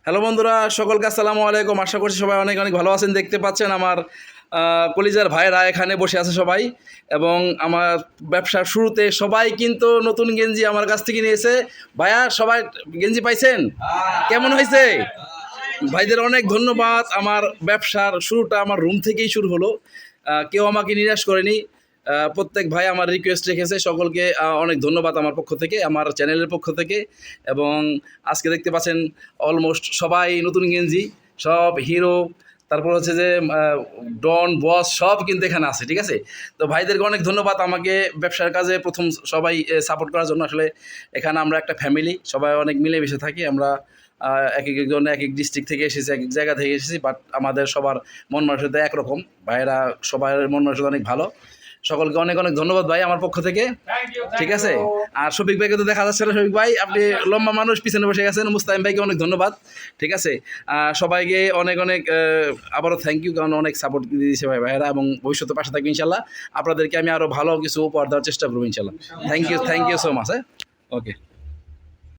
Hello বন্ধুরা, সকলকে আসসালামু আলাইকুম। আশা করছি সবাই অনেক অনেক ভালো আছেন। দেখতে পাচ্ছেন আমার কলিজার ভাইরা এখানে বসে আছে সবাই, এবং আমার ব্যবসার শুরুতে সবাই কিন্তু নতুন গেঞ্জি আমার কাছ থেকে নিয়েছে। ভাইয়া, সবাই গেঞ্জি পাইছেন? কেমন হয়েছে? ভাইদের অনেক ধন্যবাদ। আমার ব্যবসার শুরুটা আমার রুম থেকেই শুরু হলো। কেউ আমাকে নিরাশ করেনি। প্রত্যেক ভাই আমার রিকোয়েস্ট রেখেছে। সকলকে অনেক ধন্যবাদ আমার পক্ষ থেকে, আমার চ্যানেলের পক্ষ থেকে। এবং আজকে দেখতে পাচ্ছেন অলমোস্ট সবাই নতুন গেঞ্জি, সব হিরো, তারপর হচ্ছে যে ডন বস সব কিন্তু এখানে আছে। ঠিক আছে, তো ভাইদেরকে অনেক ধন্যবাদ আমাকে ব্যবসার কাজে প্রথম সবাই সাপোর্ট করার জন্য। আসলে এখানে আমরা একটা ফ্যামিলি, সবাই অনেক মিলেমিশে থাকি। আমরা এক একজন এক এক ডিস্ট্রিক্ট থেকে এসেছি, এক এক জায়গা থেকে এসেছি, বাট আমাদের সবার মন মানসিকতা একরকম। ভাইয়েরা সবার মন মানসিকতা অনেক ভালো। সকলকে অনেক অনেক ধন্যবাদ ভাই আমার পক্ষ থেকে। ঠিক আছে, আর শফিক ভাইকে তো দেখা যাচ্ছে না। শফিক ভাই, আপনি লম্বা মানুষ, পিছনে বসে গেছেন। মুস্তাহিম ভাইকে অনেক ধন্যবাদ। ঠিক আছে, সবাইকে অনেক অনেক আবারও থ্যাংক ইউ, কারণ অনেক সাপোর্ট দিয়েছে ভাইয়েরা, এবং ভবিষ্যতে পাশে থাকবে ইনশাল্লাহ। আপনাদেরকে আমি আরও ভালো কিছু উপহার দেওয়ার চেষ্টা করবো ইনশাল্লাহ। Thank you so much. হ্যাঁ, ওকে।